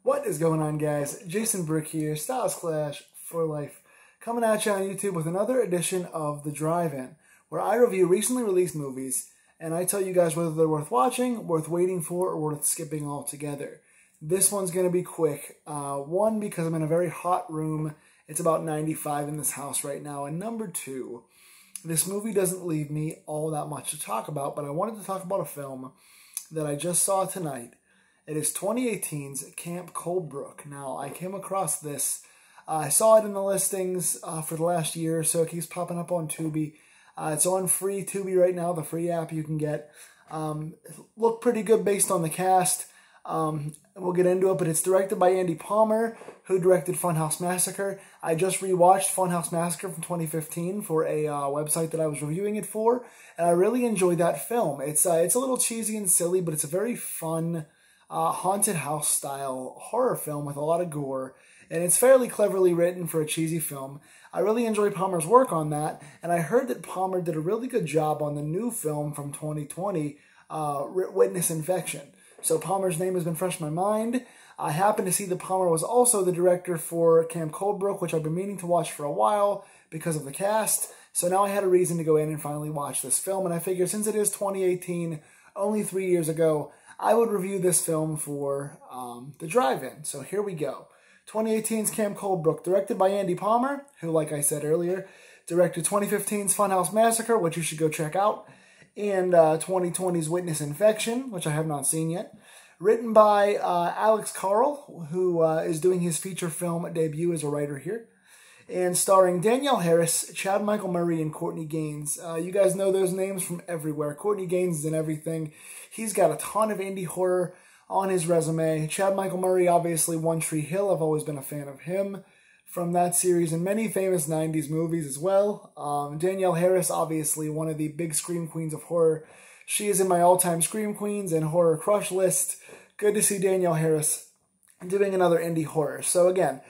What is going on, guys? Jason Brook here, Styles Clash for Life, coming at you on YouTube with another edition of The Drive-In, where I review recently released movies, and I tell you guys whether they're worth watching, worth waiting for, or worth skipping altogether. This one's going to be quick. One, because I'm in a very hot room. It's about 95 in this house right now. And number two, this movie doesn't leave me all that much to talk about, but I wanted to talk about a film that I just saw tonight. It is 2018's Camp Coldbrook. Now, I came across this. I saw it in the listings for the last year or so. It keeps popping up on Tubi. It's on free Tubi right now, the free app you can get. It looked pretty good based on the cast. We'll get into it, but it's directed by Andy Palmer, who directed Funhouse Massacre. I just rewatched Funhouse Massacre from 2015 for a website that I was reviewing it for, and I really enjoyed that film. It's a little cheesy and silly, but it's a very fun haunted house style horror film with a lot of gore, and it's fairly cleverly written for a cheesy film. I really enjoy Palmer's work on that, and I heard that Palmer did a really good job on the new film from 2020, Witness Infection. So Palmer's name has been fresh in my mind. I happen to see that Palmer was also the director for Camp Coldbrook, which I've been meaning to watch for a while because of the cast. So now I had a reason to go in and finally watch this film, and I figured since it is 2018, only 3 years ago, I would review this film for the drive-in. So here we go. 2018's Camp Coldbrook, directed by Andy Palmer, who, like I said earlier, directed 2015's Funhouse Massacre, which you should go check out, and 2020's Witness Infection, which I have not seen yet. Written by Alex Carl, who is doing his feature film debut as a writer here. And starring Danielle Harris, Chad Michael Murray, and Courtney Gaines. You guys know those names from everywhere. Courtney Gaines is in everything. He's got a ton of indie horror on his resume. Chad Michael Murray, obviously One Tree Hill. I've always been a fan of him from that series and many famous 90s movies as well. Danielle Harris, obviously one of the big scream queens of horror. She is in my all-time scream queens and horror crush list. Good to see Danielle Harris doing another indie horror. So again,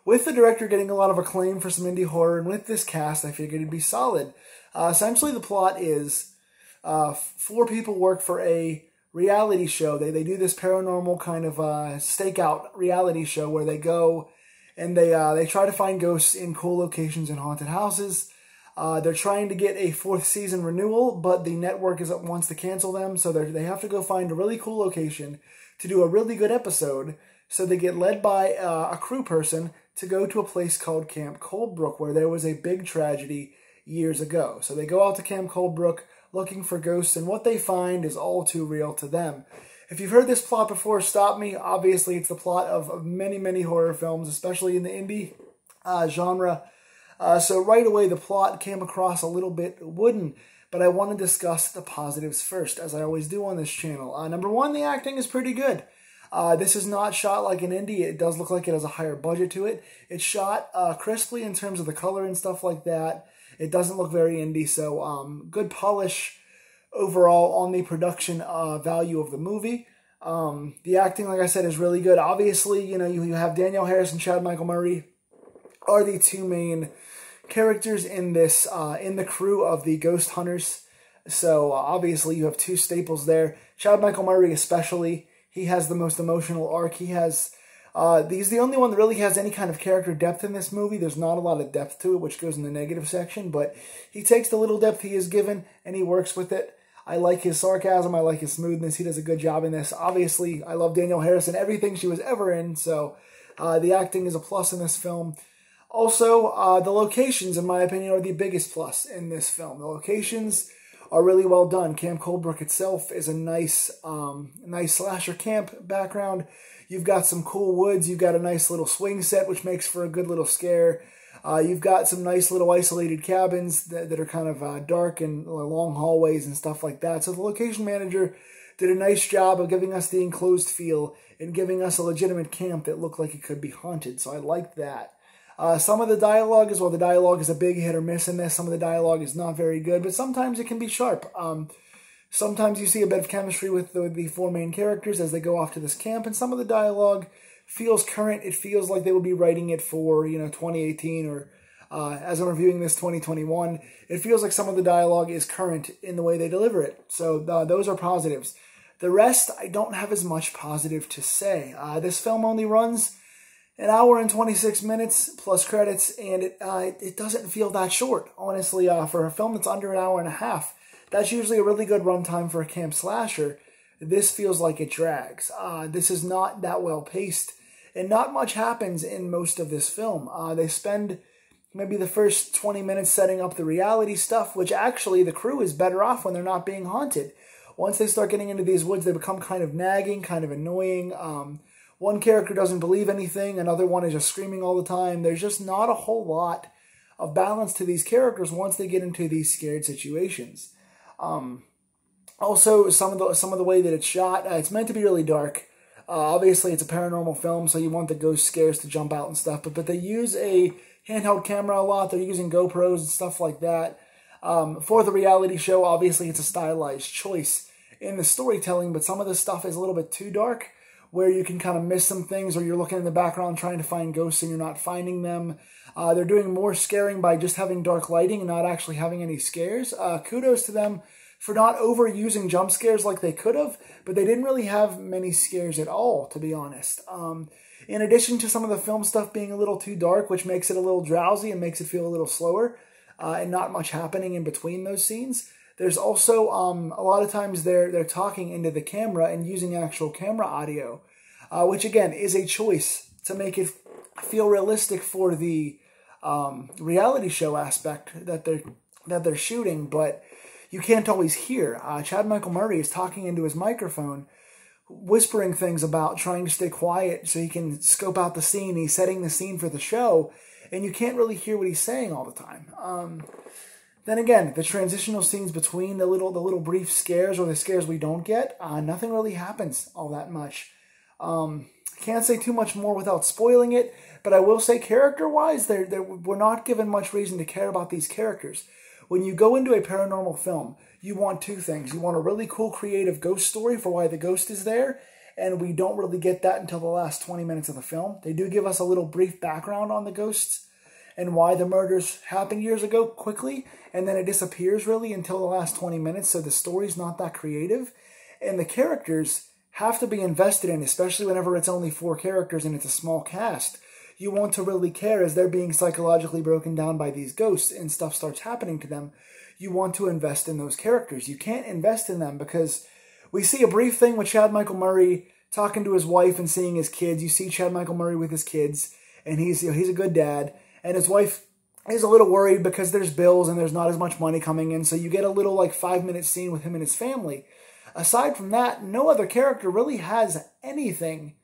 with the director getting a lot of acclaim for some indie horror, and with this cast, I figured it'd be solid. Essentially, the plot is 4 people work for a reality show. They do this paranormal kind of stakeout reality show where they go and they try to find ghosts in cool locations in haunted houses. They're trying to get a 4th season renewal, but the network wants to cancel them, so they have to go find a really cool location to do a really good episode. So they get led by a crew person to go to a place called Camp Coldbrook, where there was a big tragedy years ago. So they go out to Camp Coldbrook looking for ghosts, and what they find is all too real to them. If you've heard this plot before, stop me. Obviously, it's the plot of many, many horror films, especially in the indie genre. So right away, the plot came across a little bit wooden, but I want to discuss the positives first, as I always do on this channel. Number one, the acting is pretty good. This is not shot like an indie. It does look like it has a higher budget to it. It's shot crisply in terms of the color and stuff like that. It doesn't look very indie, so good polish overall on the production value of the movie. The acting, like I said, is really good. Obviously, you know, you have Danielle Harris and Chad Michael Murray are the 2 main characters in this, in the crew of the Ghost Hunters. So obviously you have 2 staples there. Chad Michael Murray especially. He has the most emotional arc. He's the only one that really has any kind of character depth in this movie. There's not a lot of depth to it, which goes in the negative section, but he takes the little depth he is given and he works with it. I like his sarcasm. I like his smoothness. He does a good job in this. Obviously, I love Danielle Harris in everything she was ever in, so the acting is a plus in this film. Also, the locations, in my opinion, are the biggest plus in this film. The locations are really well done. Camp Coldbrook itself is a nice slasher camp background. You've got some cool woods. You've got a nice little swing set, which makes for a good little scare. You've got some nice little isolated cabins that are kind of dark and long hallways and stuff like that. So the location manager did a nice job of giving us the enclosed feel and giving us a legitimate camp that looked like it could be haunted. So I liked that. Some of the dialogue as well. The dialogue is a big hit or miss in this. Some of the dialogue is not very good, but sometimes it can be sharp. Sometimes you see a bit of chemistry with the 4 main characters as they go off to this camp, and some of the dialogue feels current. It feels like they would be writing it for, 2018 or, as I'm reviewing this, 2021. It feels like some of the dialogue is current in the way they deliver it. So those are positives. The rest, I don't have as much positive to say. This film only runs an hour and 26 minutes plus credits, and it doesn't feel that short, honestly. For a film that's under an hour and a half, that's usually a really good runtime for a camp slasher. This feels like it drags. This is not that well paced, and not much happens in most of this film. They spend maybe the first 20 minutes setting up the reality stuff, which actually the crew is better off when they're not being haunted. Once they start getting into these woods, they become kind of nagging, kind of annoying. One character doesn't believe anything, another one is just screaming all the time. There's just not a whole lot of balance to these characters once they get into these scared situations. Also, some of the way that it's shot, it's meant to be really dark. Obviously, it's a paranormal film, so you want the ghost scares to jump out and stuff. But they use a handheld camera a lot. They're using GoPros and stuff like that. For the reality show, obviously, it's a stylized choice in the storytelling, but some of the stuff is a little bit too dark, where you can kind of miss some things, or you're looking in the background trying to find ghosts and you're not finding them. They're doing more scaring by just having dark lighting and not actually having any scares. Kudos to them for not overusing jump scares like they could have, but they didn't really have many scares at all, to be honest. In addition to some of the film stuff being a little too dark, which makes it a little drowsy and makes it feel a little slower, and not much happening in between those scenes, there's also a lot of times they're talking into the camera and using actual camera audio, which again is a choice to make it feel realistic for the reality show aspect that they're shooting, but you can't always hear. Chad Michael Murray is talking into his microphone, whispering things about trying to stay quiet so he can scope out the scene. He's setting the scene for the show, and you can't really hear what he's saying all the time. Then again, the transitional scenes between the little brief scares or the scares we don't get, nothing really happens all that much. Can't say too much more without spoiling it, but I will say character-wise, we're not given much reason to care about these characters. When you go into a paranormal film, you want two things. You want a really cool creative ghost story for why the ghost is there, and we don't really get that until the last 20 minutes of the film. They do give us a little brief background on the ghosts and why the murders happened years ago quickly, and then it disappears really until the last 20 minutes, so the story's not that creative. And the characters have to be invested in, especially whenever it's only 4 characters and it's a small cast. You want to really care as they're being psychologically broken down by these ghosts and stuff starts happening to them. You want to invest in those characters. You can't invest in them because we see a brief thing with Chad Michael Murray talking to his wife and seeing his kids. You see Chad Michael Murray with his kids, and he's a good dad. And his wife is a little worried because there's bills and there's not as much money coming in. So you get a little 5-minute scene with him and his family. Aside from that, no other character really has anything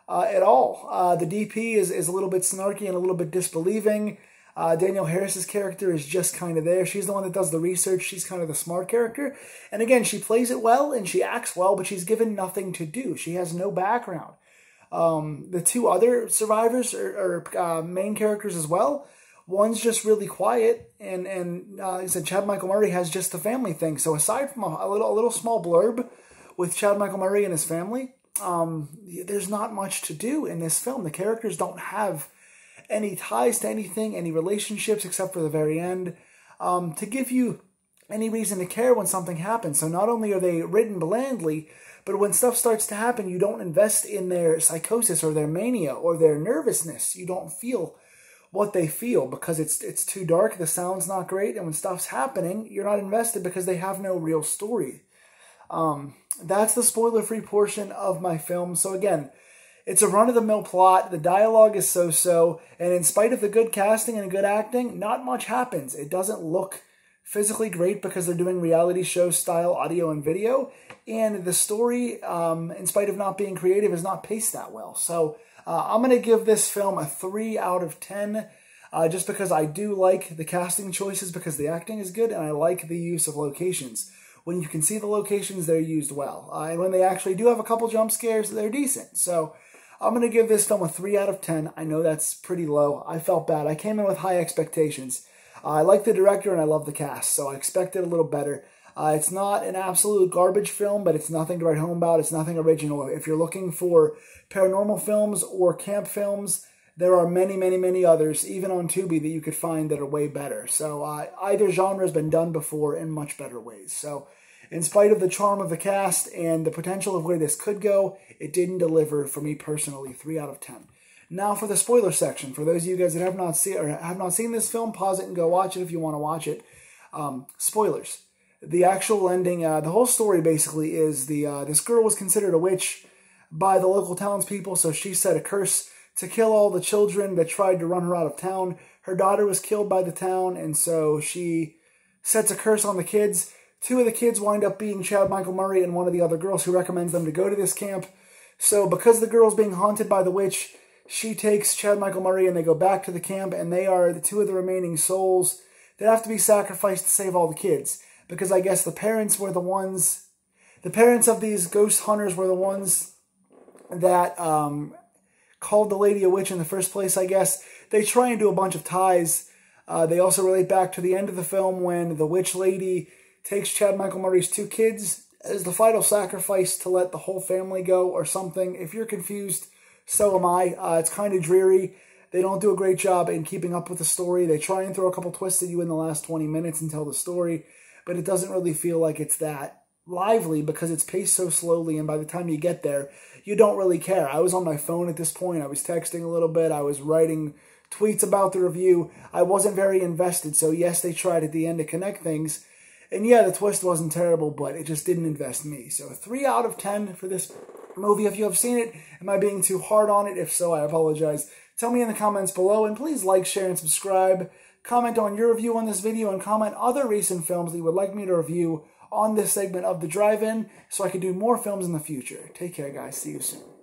at all. The DP is a little bit snarky and a little bit disbelieving. Danielle Harris's character is just kind of there. She's the one that does the research. She's kind of the smart character. And again, she plays it well and she acts well, but she's given nothing to do. She has no background. The 2 other survivors are main characters as well. One's just really quiet, and like I said, Chad Michael Murray has just the family thing. So aside from a little small blurb with Chad Michael Murray and his family, there's not much to do in this film. The characters don't have any ties to anything, any relationships except for the very end, to give you any reason to care when something happens. So not only are they written blandly, but when stuff starts to happen, you don't invest in their psychosis or their mania or their nervousness. You don't feel what they feel because it's too dark, the sound's not great, and when stuff's happening, you're not invested because they have no real story. That's the spoiler-free portion of my film. So again, it's a run-of-the-mill plot, the dialogue is so-so, and in spite of the good casting and good acting, not much happens. It doesn't look physically great because they're doing reality show style audio and video, and the story, in spite of not being creative, is not paced that well. So I'm going to give this film a 3 out of 10, just because I do like the casting choices because the acting is good, and I like the use of locations. When you can see the locations, they're used well. And when they actually do have a couple jump scares, they're decent. So I'm going to give this film a 3 out of 10. I know that's pretty low. I felt bad. I came in with high expectations. I like the director and I love the cast, so I expected a little better. It's not an absolute garbage film, but it's nothing to write home about. It's nothing original. If you're looking for paranormal films or camp films, there are many others, even on Tubi, that you could find that are way better. So either genre has been done before in much better ways. So In spite of the charm of the cast and the potential of where this could go, it didn't deliver for me personally. 3 out of 10. Now for the spoiler section. For those of you guys that have not seen this film, pause it and go watch it if you want to watch it. Spoilers. The actual ending, the whole story basically is this girl was considered a witch by the local townspeople, so she set a curse to kill all the children that tried to run her out of town. Her daughter was killed by the town, and so she sets a curse on the kids. 2 of the kids wind up being Chad Michael Murray and one of the other girls who recommends them to go to this camp. So because the girl's being haunted by the witch, she takes Chad Michael Murray and they go back to the camp, and they are the 2 of the remaining souls that have to be sacrificed to save all the kids. Because I guess the parents of these ghost hunters were the ones that called the lady a witch in the first place, I guess. They try and do a bunch of ties. They also relate back to the end of the film when the witch lady takes Chad Michael Murray's 2 kids as the final sacrifice to let the whole family go or something. If you're confused, so am I. It's kind of dreary. They don't do a great job in keeping up with the story. They try and throw a couple twists at you in the last 20 minutes and tell the story, but it doesn't really feel like it's that lively because it's paced so slowly, and by the time you get there, you don't really care. I was on my phone at this point. I was texting a little bit. I was writing tweets about the review. I wasn't very invested, so yes, they tried at the end to connect things. And yeah, the twist wasn't terrible, but it just didn't invest me. So 3 out of 10 for this movie. If you have seen it, am I being too hard on it? If so, I apologize. Tell me in the comments below, and please like, share, and subscribe. Comment on your review on this video, and comment other recent films that you would like me to review on this segment of The Drive-In so I can do more films in the future. Take care, guys. See you soon.